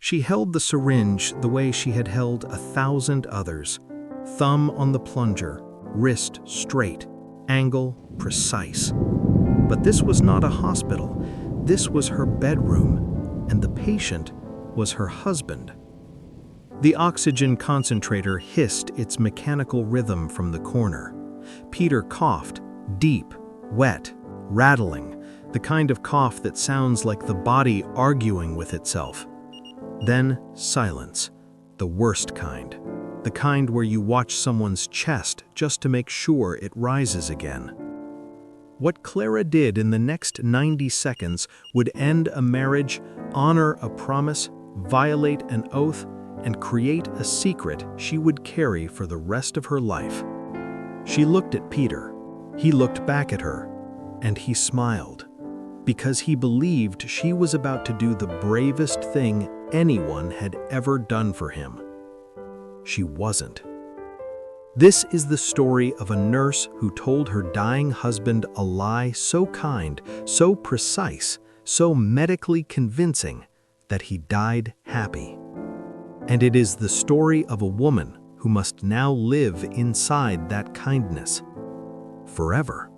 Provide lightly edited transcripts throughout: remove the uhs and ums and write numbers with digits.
She held the syringe the way she had held 1,000 others. Thumb on the plunger, wrist straight, angle precise. But this was not a hospital. This was her bedroom, and the patient was her husband. The oxygen concentrator hissed its mechanical rhythm from the corner. Peter coughed, deep, wet, rattling, the kind of cough that sounds like the body arguing with itself. Then silence, the worst kind. The kind where you watch someone's chest just to make sure it rises again. What Clara did in the next 90 seconds would end a marriage, honor a promise, violate an oath, and create a secret she would carry for the rest of her life. She looked at Peter. He looked back at her, and he smiled, because he believed she was about to do the bravest thing anyone had ever done for him. She wasn't. This is the story of a nurse who told her dying husband a lie so kind, so precise, so medically convincing that he died happy. And it is the story of a woman who must now live inside that kindness forever.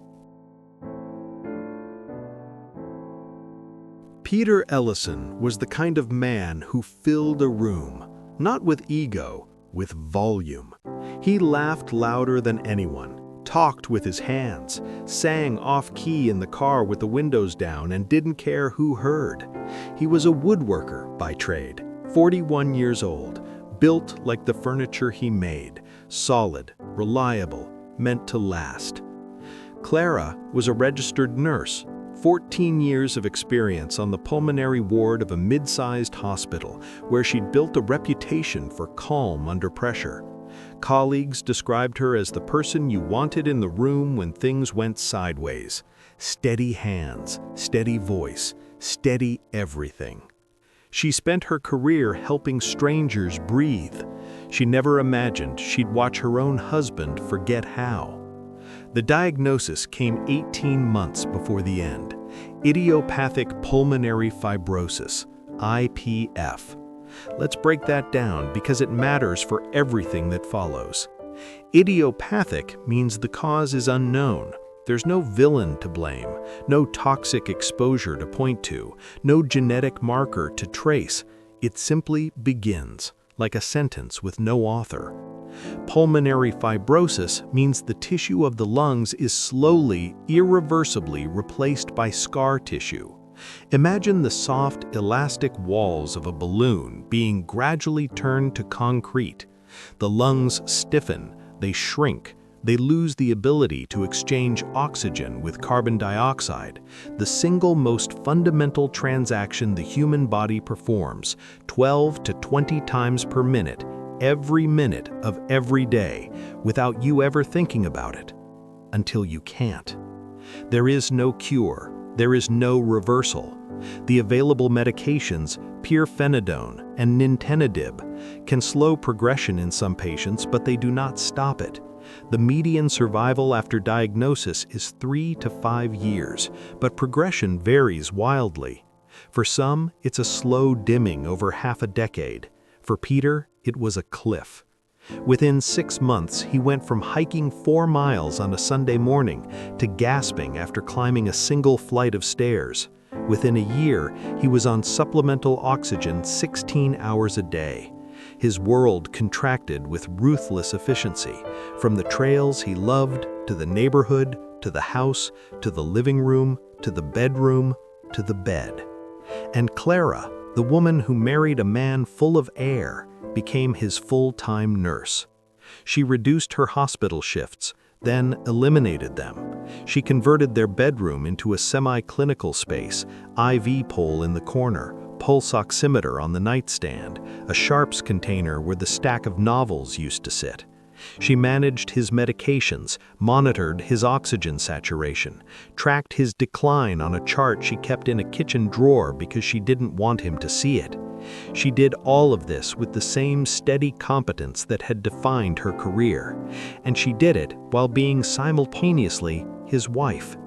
Peter Ellison was the kind of man who filled a room, not with ego, with volume. He laughed louder than anyone, talked with his hands, sang off-key in the car with the windows down, and didn't care who heard. He was a woodworker by trade, 41 years old, built like the furniture he made, solid, reliable, meant to last. Clara was a registered nurse, 14 years of experience on the pulmonary ward of a mid-sized hospital where she'd built a reputation for calm under pressure. Colleagues described her as the person you wanted in the room when things went sideways. Steady hands, steady voice, steady everything. She spent her career helping strangers breathe. She never imagined she'd watch her own husband forget how. The diagnosis came 18 months before the end. Idiopathic pulmonary fibrosis, IPF. Let's break that down because it matters for everything that follows. Idiopathic means the cause is unknown. There's no villain to blame, no toxic exposure to point to, no genetic marker to trace. It simply begins, like a sentence with no author. Pulmonary fibrosis means the tissue of the lungs is slowly, irreversibly replaced by scar tissue. Imagine the soft, elastic walls of a balloon being gradually turned to concrete. The lungs stiffen, they shrink, they lose the ability to exchange oxygen with carbon dioxide, the single most fundamental transaction the human body performs, 12 to 20 times per minute, every minute of every day, without you ever thinking about it, until you can't. There is no cure. There is no reversal. The available medications, pirfenidone and nintedanib, can slow progression in some patients, but they do not stop it. The median survival after diagnosis is 3 to 5 years, but progression varies wildly. For some, it's a slow dimming over half a decade. For Peter, it was a cliff. Within 6 months, he went from hiking 4 miles on a Sunday morning to gasping after climbing a single flight of stairs. Within a year, he was on supplemental oxygen 16 hours a day. His world contracted with ruthless efficiency, from the trails he loved, to the neighborhood, to the house, to the living room, to the bedroom, to the bed. And Clara, the woman who married a man full of air, became his full-time nurse. She reduced her hospital shifts, then eliminated them. She converted their bedroom into a semi-clinical space, IV pole in the corner, pulse oximeter on the nightstand, a sharps container where the stack of novels used to sit. She managed his medications, monitored his oxygen saturation, tracked his decline on a chart she kept in a kitchen drawer because she didn't want him to see it. She did all of this with the same steady competence that had defined her career, and she did it while being simultaneously his wife.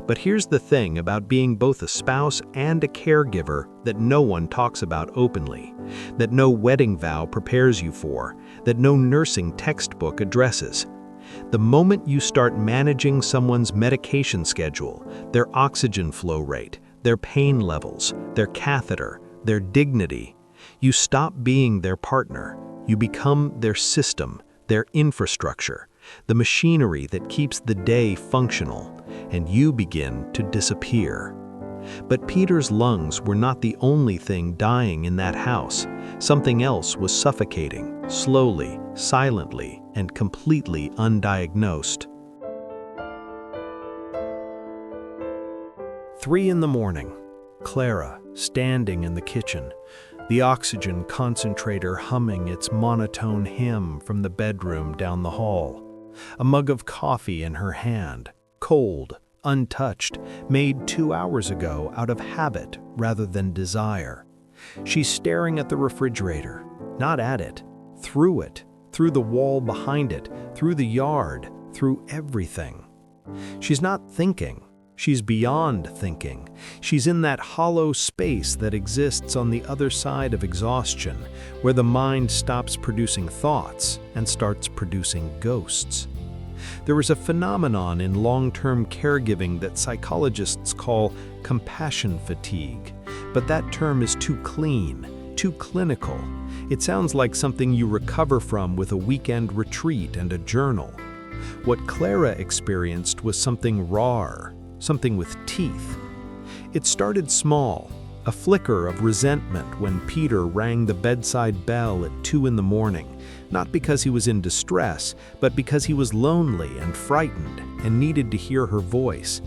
But here's the thing about being both a spouse and a caregiver that no one talks about openly, that no wedding vow prepares you for, that no nursing textbook addresses. The moment you start managing someone's medication schedule, their oxygen flow rate, their pain levels, their catheter, their dignity, you stop being their partner. You become their system, their infrastructure, the machinery that keeps the day functional, and you begin to disappear. But Peter's lungs were not the only thing dying in that house. Something else was suffocating, slowly, silently, and completely undiagnosed. 3 a.m. Clara, standing in the kitchen, the oxygen concentrator humming its monotone hymn from the bedroom down the hall. A mug of coffee in her hand, cold, untouched, made 2 hours ago out of habit rather than desire. She's staring at the refrigerator, not at it, through the wall behind it, through the yard, through everything. She's not thinking. She's beyond thinking. She's in that hollow space that exists on the other side of exhaustion, where the mind stops producing thoughts and starts producing ghosts. There is a phenomenon in long-term caregiving that psychologists call compassion fatigue, but that term is too clean, too clinical. It sounds like something you recover from with a weekend retreat and a journal. What Clara experienced was something raw, something with teeth. It started small, a flicker of resentment when Peter rang the bedside bell at 2 a.m, not because he was in distress, but because he was lonely and frightened and needed to hear her voice.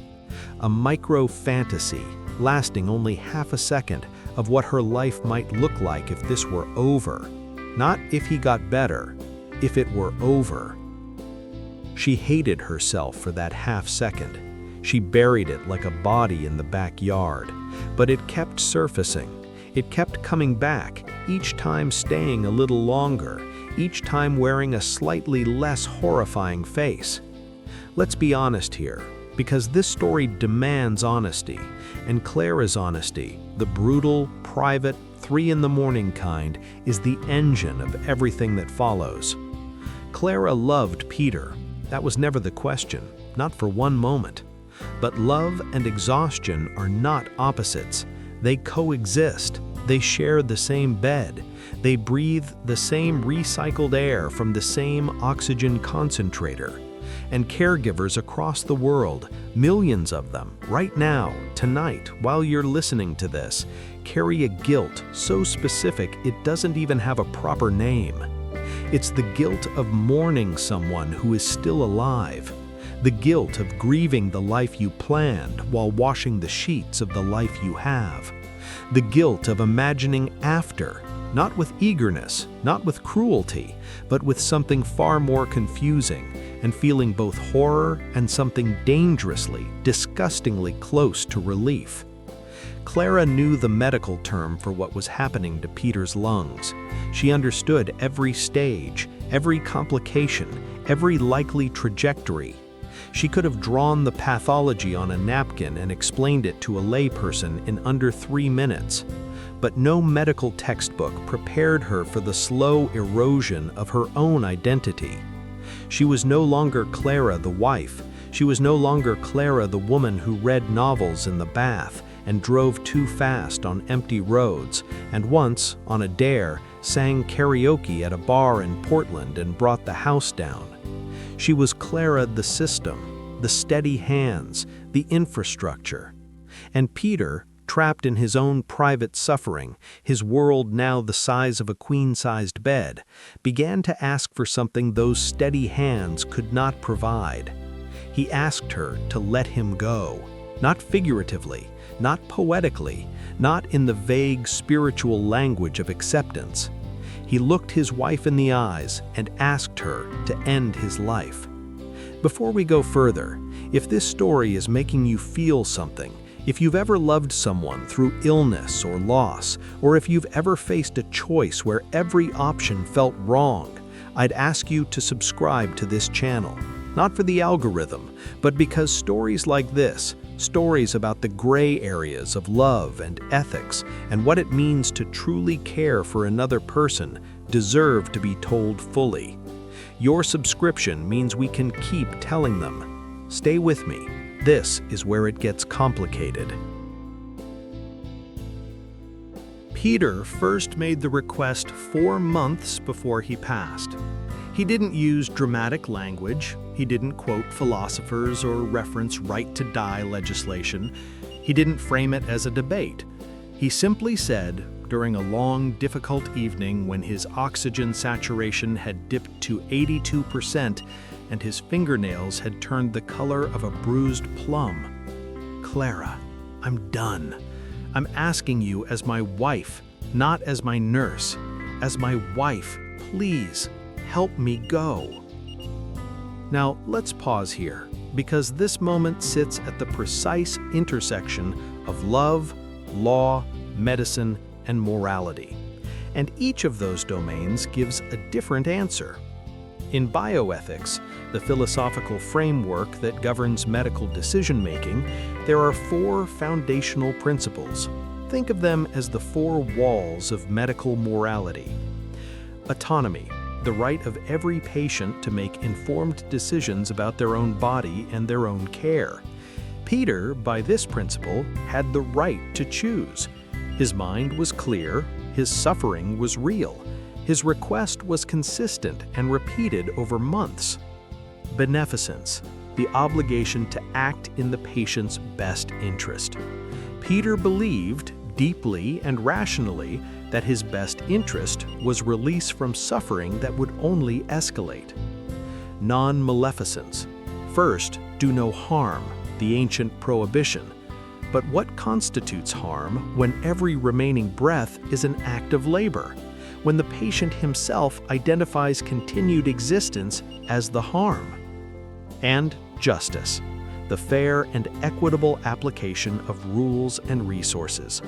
A micro-fantasy, lasting only half a second, of what her life might look like if this were over. Not if he got better, if it were over. She hated herself for that half second. She buried it like a body in the backyard, but it kept surfacing. It kept coming back, each time staying a little longer, each time wearing a slightly less horrifying face. Let's be honest here, because this story demands honesty, and Clara's honesty, the brutal, private, 3 a.m. kind, is the engine of everything that follows. Clara loved Peter. That was never the question, not for one moment. But love and exhaustion are not opposites. They coexist. They share the same bed. They breathe the same recycled air from the same oxygen concentrator. And caregivers across the world, millions of them, right now, tonight, while you're listening to this, carry a guilt so specific it doesn't even have a proper name. It's the guilt of mourning someone who is still alive. The guilt of grieving the life you planned while washing the sheets of the life you have. The guilt of imagining after, not with eagerness, not with cruelty, but with something far more confusing, and feeling both horror and something dangerously, disgustingly close to relief. Clara knew the medical term for what was happening to Peter's lungs. She understood every stage, every complication, every likely trajectory. She could have drawn the pathology on a napkin and explained it to a layperson in under 3 minutes. But no medical textbook prepared her for the slow erosion of her own identity. She was no longer Clara the wife. She was no longer Clara the woman who read novels in the bath and drove too fast on empty roads, and once, on a dare, sang karaoke at a bar in Portland and brought the house down. She was Clara the system, the steady hands, the infrastructure. And Peter, trapped in his own private suffering, his world now the size of a queen-sized bed, began to ask for something those steady hands could not provide. He asked her to let him go, not figuratively, not poetically, not in the vague spiritual language of acceptance. He looked his wife in the eyes and asked her to end his life. Before we go further, if this story is making you feel something, if you've ever loved someone through illness or loss, or if you've ever faced a choice where every option felt wrong, I'd ask you to subscribe to this channel. Not for the algorithm, but because stories like this, stories about the gray areas of love and ethics and what it means to truly care for another person deserve to be told fully. Your subscription means we can keep telling them. Stay with me. This is where it gets complicated. Peter first made the request 4 months before he passed. He didn't use dramatic language. He didn't quote philosophers or reference right-to-die legislation. He didn't frame it as a debate. He simply said, during a long, difficult evening when his oxygen saturation had dipped to 82% and his fingernails had turned the color of a bruised plum, "Clara, I'm done. I'm asking you as my wife, not as my nurse. As my wife, please, help me go." Now, let's pause here, because this moment sits at the precise intersection of love, law, medicine, and morality. And each of those domains gives a different answer. In bioethics, the philosophical framework that governs medical decision-making, there are 4 foundational principles. Think of them as the 4 walls of medical morality. Autonomy, the right of every patient to make informed decisions about their own body and their own care. Peter, by this principle, had the right to choose. His mind was clear, his suffering was real, his request was consistent and repeated over months. Beneficence, the obligation to act in the patient's best interest. Peter believed, deeply and rationally, that his best interest was release from suffering that would only escalate. Non-maleficence. First, do no harm, the ancient prohibition. But what constitutes harm when every remaining breath is an act of labor? When the patient himself identifies continued existence as the harm? And justice, the fair and equitable application of rules and resources.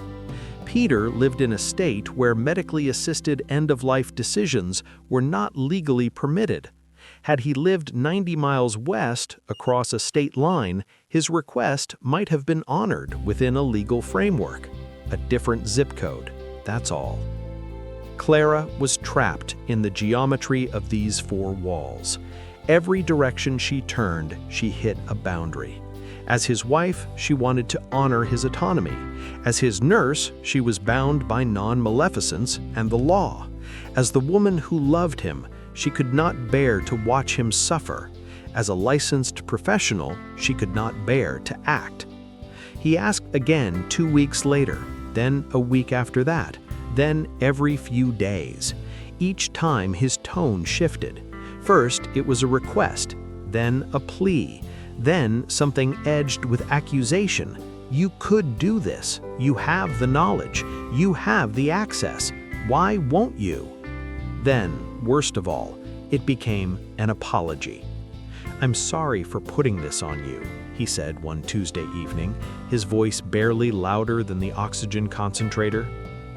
Peter lived in a state where medically assisted end-of-life decisions were not legally permitted. Had he lived 90 miles west across a state line, his request might have been honored within a legal framework. A different zip code, that's all. Clara was trapped in the geometry of these 4 walls. Every direction she turned, she hit a boundary. As his wife, she wanted to honor his autonomy. As his nurse, she was bound by non-maleficence and the law. As the woman who loved him, she could not bear to watch him suffer. As a licensed professional, she could not bear to act. He asked again 2 weeks later, then a week after that, then every few days. Each time his tone shifted. First, it was a request, then a plea, then something edged with accusation. You could do this. You have the knowledge. You have the access. Why won't you? Then, worst of all, it became an apology. "I'm sorry for putting this on you," he said one Tuesday evening, his voice barely louder than the oxygen concentrator.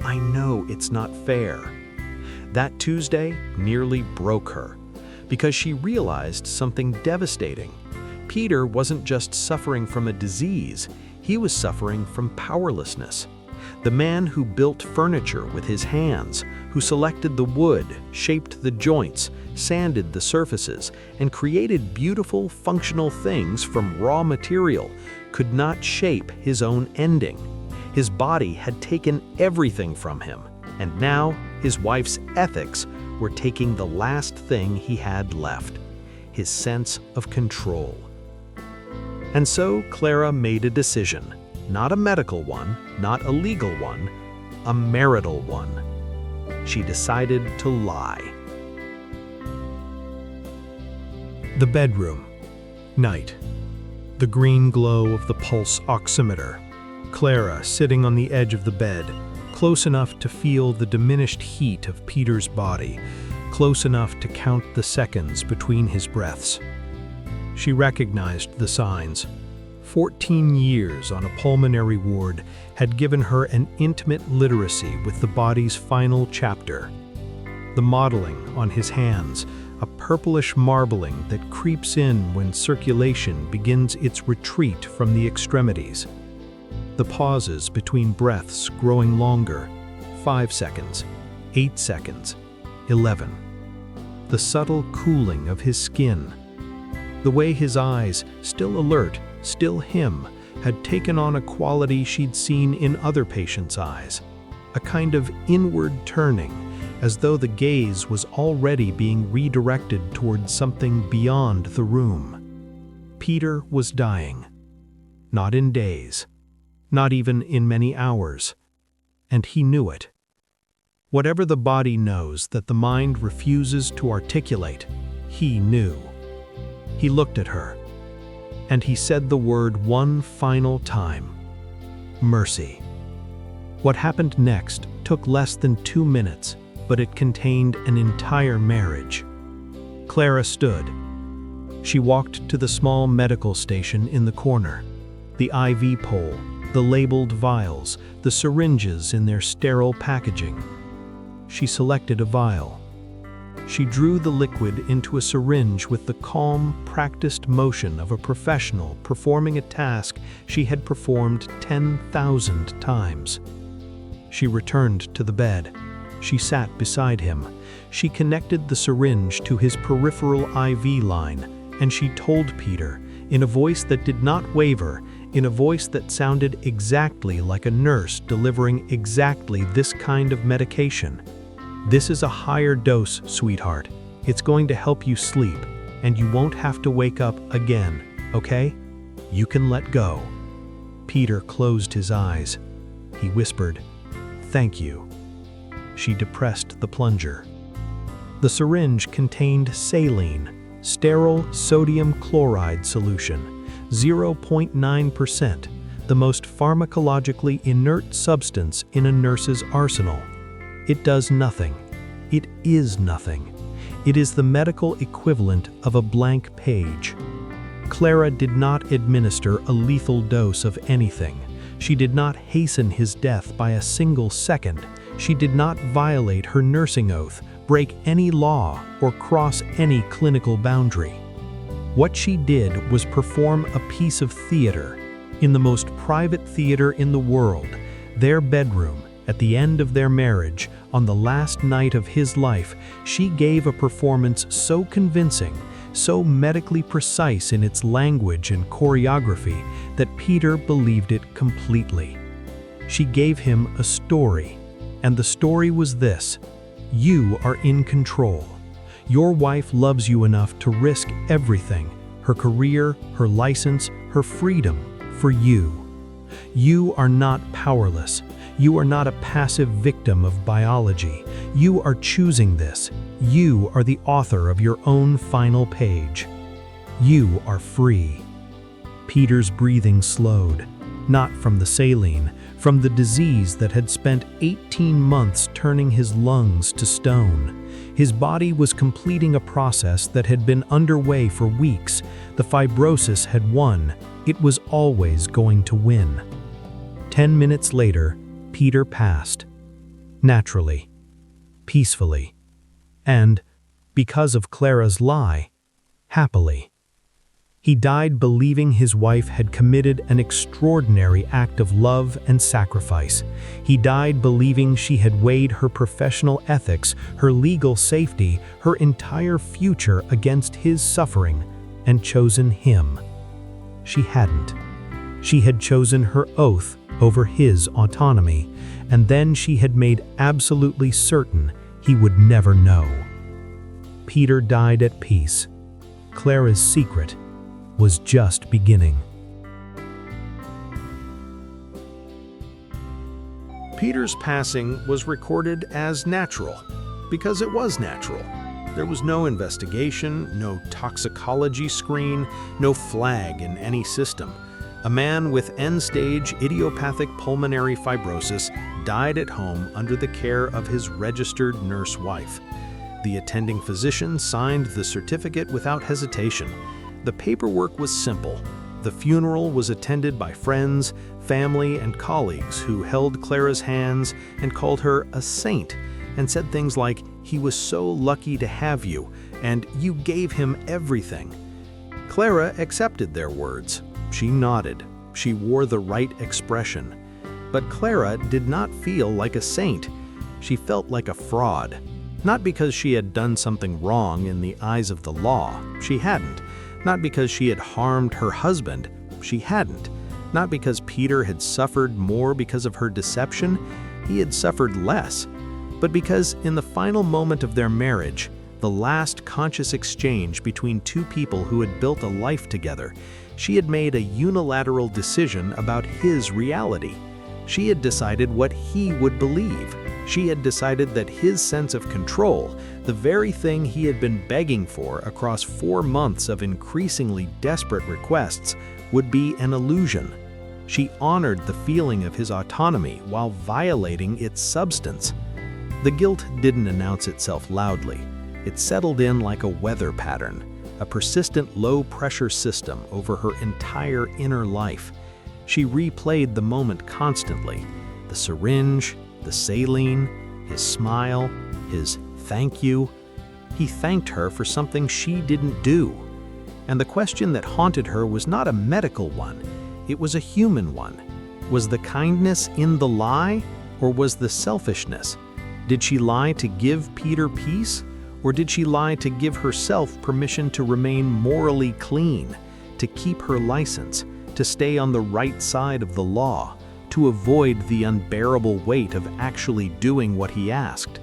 "I know it's not fair." That Tuesday nearly broke her, because she realized something devastating. Peter wasn't just suffering from a disease, he was suffering from powerlessness. The man who built furniture with his hands, who selected the wood, shaped the joints, sanded the surfaces, and created beautiful, functional things from raw material, could not shape his own ending. His body had taken everything from him, and now his wife's ethics were taking the last thing he had left, his sense of control. And so Clara made a decision, not a medical one, not a legal one, a marital one. She decided to lie. The bedroom. Night. The green glow of the pulse oximeter. Clara sitting on the edge of the bed, close enough to feel the diminished heat of Peter's body, close enough to count the seconds between his breaths. She recognized the signs. 14 years on a pulmonary ward had given her an intimate literacy with the body's final chapter. The modeling on his hands, a purplish marbling that creeps in when circulation begins its retreat from the extremities. The pauses between breaths growing longer, 5 seconds, 8 seconds, 11. The subtle cooling of his skin. The way his eyes, still alert, still him, had taken on a quality she'd seen in other patients' eyes. A kind of inward turning, as though the gaze was already being redirected towards something beyond the room. Peter was dying. Not in days. Not even in many hours. And he knew it. Whatever the body knows that the mind refuses to articulate, he knew. He looked at her, and he said the word one final time. Mercy. What happened next took less than 2 minutes, but it contained an entire marriage. Clara stood. She walked to the small medical station in the corner. The IV pole, the labeled vials, the syringes in their sterile packaging. She selected a vial. She drew the liquid into a syringe with the calm, practiced motion of a professional performing a task she had performed 10,000 times. She returned to the bed. She sat beside him. She connected the syringe to his peripheral IV line, and she told Peter, in a voice that did not waver, in a voice that sounded exactly like a nurse delivering exactly this kind of medication. This is a higher dose, sweetheart. It's going to help you sleep, and you won't have to wake up again, okay? You can let go. Peter closed his eyes. He whispered, "Thank you." She depressed the plunger. The syringe contained saline, sterile sodium chloride solution, 0.9%, the most pharmacologically inert substance in a nurse's arsenal. It does nothing. It is nothing. It is the medical equivalent of a blank page. Clara did not administer a lethal dose of anything. She did not hasten his death by a single second. She did not violate her nursing oath, break any law, or cross any clinical boundary. What she did was perform a piece of theater, in the most private theater in the world, their bedroom, at the end of their marriage, on the last night of his life. She gave a performance so convincing, so medically precise in its language and choreography, that Peter believed it completely. She gave him a story. And the story was this: you are in control. Your wife loves you enough to risk everything, her career, her license, her freedom, for you. You are not powerless. You are not a passive victim of biology. You are choosing this. You are the author of your own final page. You are free. Peter's breathing slowed, not from the saline, from the disease that had spent 18 months turning his lungs to stone. His body was completing a process that had been underway for weeks. The fibrosis had won. It was always going to win. 10 minutes later, Peter passed. Naturally. Peacefully. And, because of Clara's lie, happily. He died believing his wife had committed an extraordinary act of love and sacrifice. He died believing she had weighed her professional ethics, her legal safety, her entire future against his suffering, and chosen him. She hadn't. She had chosen her oath over his autonomy, and then she had made absolutely certain he would never know. Peter died at peace. Clara's secret was just beginning. Peter's passing was recorded as natural, because it was natural. There was no investigation, no toxicology screen, no flag in any system. A man with end-stage idiopathic pulmonary fibrosis died at home under the care of his registered nurse wife. The attending physician signed the certificate without hesitation. The paperwork was simple. The funeral was attended by friends, family, and colleagues who held Clara's hands and called her a saint, and said things like, "He was so lucky to have you," and "You gave him everything." Clara accepted their words. She nodded. She wore the right expression. But Clara did not feel like a saint. She felt like a fraud. Not because she had done something wrong in the eyes of the law. She hadn't. Not because she had harmed her husband. She hadn't. Not because Peter had suffered more because of her deception. He had suffered less. But because in the final moment of their marriage, the last conscious exchange between two people who had built a life together, she had made a unilateral decision about his reality. She had decided what he would believe. She had decided that his sense of control, the very thing he had been begging for across 4 months of increasingly desperate requests, would be an illusion. She honored the feeling of his autonomy while violating its substance. The guilt didn't announce itself loudly. It settled in like a weather pattern, a persistent low-pressure system over her entire inner life. She replayed the moment constantly. The syringe, the saline, his smile, his "thank you." He thanked her for something she didn't do. And the question that haunted her was not a medical one. It was a human one. Was the kindness in the lie, or was the selfishness? Did she lie to give Peter peace, or did she lie to give herself permission to remain morally clean, to keep her license, to stay on the right side of the law, to avoid the unbearable weight of actually doing what he asked?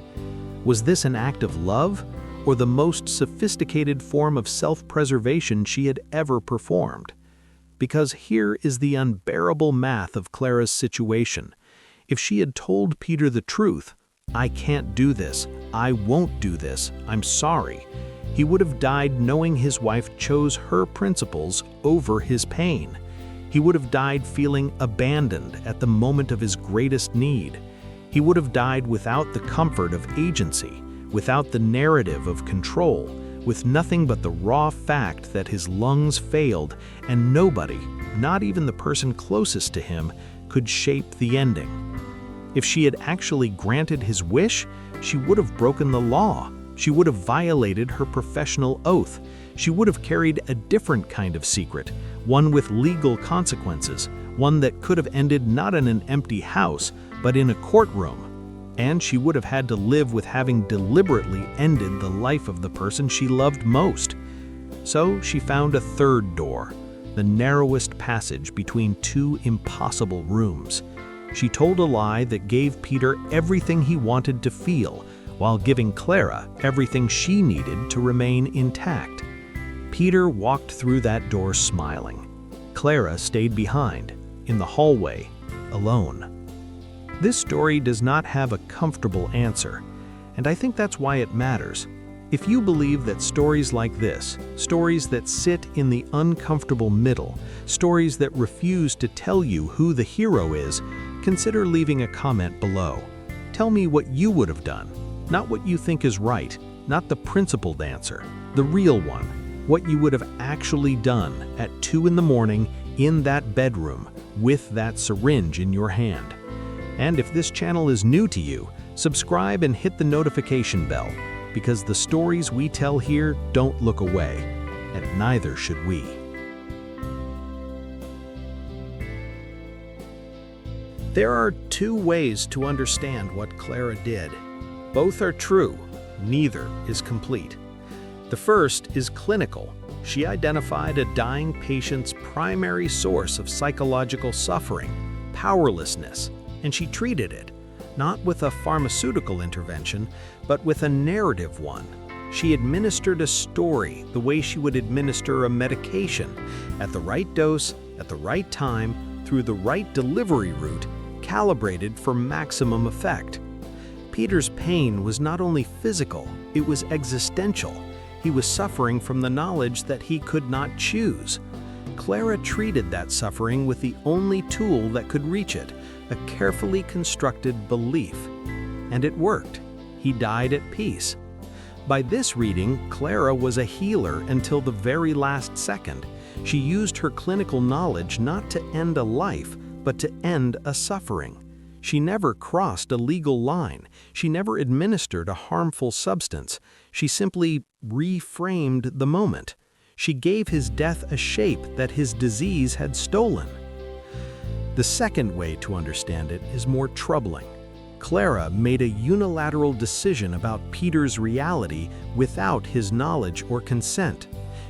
Was this an act of love, or the most sophisticated form of self-preservation she had ever performed? Because here is the unbearable math of Clara's situation. If she had told Peter the truth, "I can't do this, I won't do this, I'm sorry," he would have died knowing his wife chose her principles over his pain. He would have died feeling abandoned at the moment of his greatest need. He would have died without the comfort of agency, without the narrative of control, with nothing but the raw fact that his lungs failed and nobody, not even the person closest to him, could shape the ending. If she had actually granted his wish, she would have broken the law. She would have violated her professional oath. She would have carried a different kind of secret, one with legal consequences, one that could have ended not in an empty house, but in a courtroom. And she would have had to live with having deliberately ended the life of the person she loved most. So she found a third door, the narrowest passage between two impossible rooms. She told a lie that gave Peter everything he wanted to feel, while giving Clara everything she needed to remain intact. Peter walked through that door smiling. Clara stayed behind, in the hallway, alone. This story does not have a comfortable answer, and I think that's why it matters. If you believe that stories like this, stories that sit in the uncomfortable middle, stories that refuse to tell you who the hero is, consider leaving a comment below. Tell me what you would have done, not what you think is right, not the principled answer, the real one, what you would have actually done at 2 a.m. in that bedroom with that syringe in your hand. And if this channel is new to you, subscribe and hit the notification bell, because the stories we tell here don't look away, and neither should we. There are 2 ways to understand what Clara did. Both are true, neither is complete. The first is clinical. She identified a dying patient's primary source of psychological suffering, powerlessness, and she treated it, not with a pharmaceutical intervention, but with a narrative one. She administered a story the way she would administer a medication, at the right dose, at the right time, through the right delivery route, calibrated for maximum effect. Peter's pain was not only physical, it was existential. He was suffering from the knowledge that he could not choose. Clara treated that suffering with the only tool that could reach it, a carefully constructed belief. And it worked. He died at peace. By this reading, Clara was a healer until the very last second. She used her clinical knowledge not to end a life, but to end a suffering. She never crossed a legal line. She never administered a harmful substance. She simply reframed the moment. She gave his death a shape that his disease had stolen. The second way to understand it is more troubling. Clara made a unilateral decision about Peter's reality without his knowledge or consent.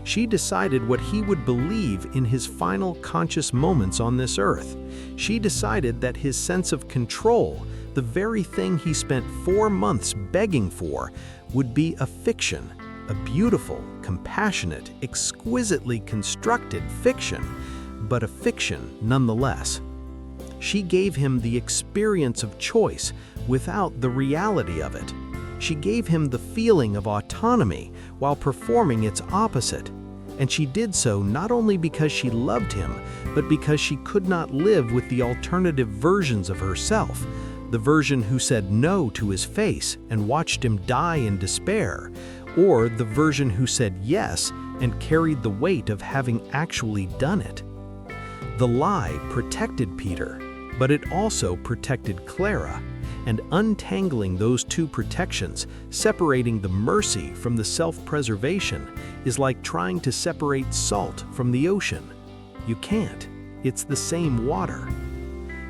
She decided what he would believe in his final conscious moments on this earth. She decided that his sense of control, the very thing he spent 4 months begging for, would be a fiction, a beautiful, compassionate, exquisitely constructed fiction, but a fiction nonetheless. She gave him the experience of choice without the reality of it. She gave him the feeling of autonomy while performing its opposite. And she did so not only because she loved him, but because she could not live with the alternative versions of herself, the version who said no to his face and watched him die in despair, or the version who said yes and carried the weight of having actually done it. The lie protected Peter, but it also protected Clara, and untangling those two protections, separating the mercy from the self-preservation, is like trying to separate salt from the ocean. You can't. It's the same water.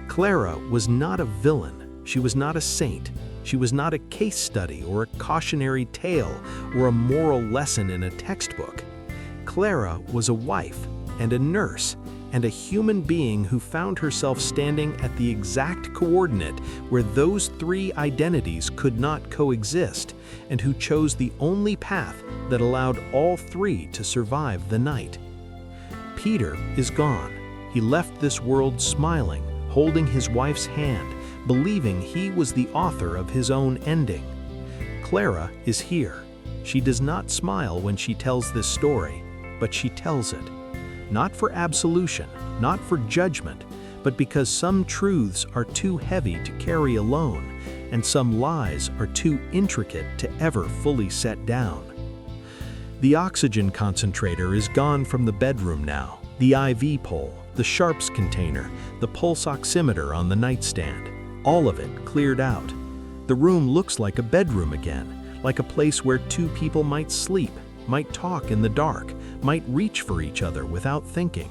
Clara was not a villain. She was not a saint. She was not a case study or a cautionary tale or a moral lesson in a textbook. Clara was a wife and a nurse and a human being who found herself standing at the exact coordinate where those three identities could not coexist, and who chose the only path that allowed all three to survive the night. Peter is gone. He left this world smiling, holding his wife's hand, believing he was the author of his own ending. Clara is here. She does not smile when she tells this story, but she tells it. Not for absolution, not for judgment, but because some truths are too heavy to carry alone, and some lies are too intricate to ever fully set down. The oxygen concentrator is gone from the bedroom now, the IV pole, the sharps container, the pulse oximeter on the nightstand, all of it cleared out. The room looks like a bedroom again, like a place where two people might sleep, might talk in the dark, might reach for each other without thinking.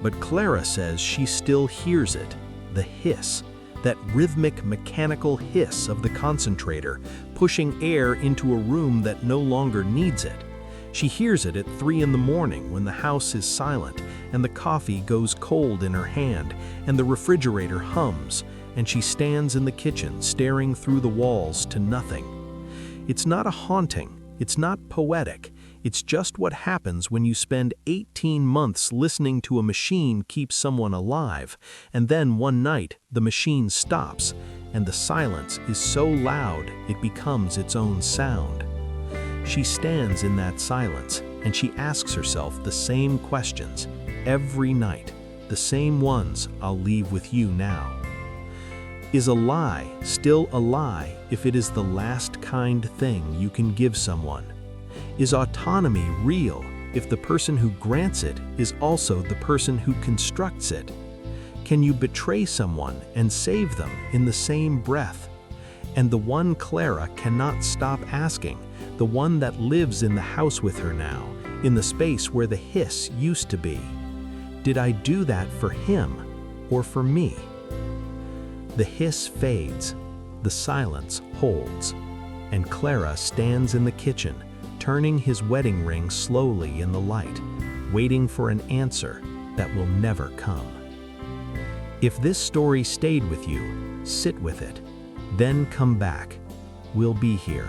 But Clara says she still hears it, the hiss, that rhythmic mechanical hiss of the concentrator, pushing air into a room that no longer needs it. She hears it at 3 in the morning when the house is silent and the coffee goes cold in her hand and the refrigerator hums, and she stands in the kitchen staring through the walls to nothing. It's not a haunting. It's not poetic. It's just what happens when you spend 18 months listening to a machine keep someone alive, and then one night the machine stops, and the silence is so loud it becomes its own sound. She stands in that silence, and she asks herself the same questions every night, the same ones I'll leave with you now. Is a lie still a lie if it is the last kind thing you can give someone? Is autonomy real if the person who grants it is also the person who constructs it? Can you betray someone and save them in the same breath? And the one Clara cannot stop asking, the one that lives in the house with her now, in the space where the hiss used to be. Did I do that for him or for me? The hiss fades, the silence holds, and Clara stands in the kitchen, turning his wedding ring slowly in the light, waiting for an answer that will never come. If this story stayed with you, sit with it, then come back. We'll be here.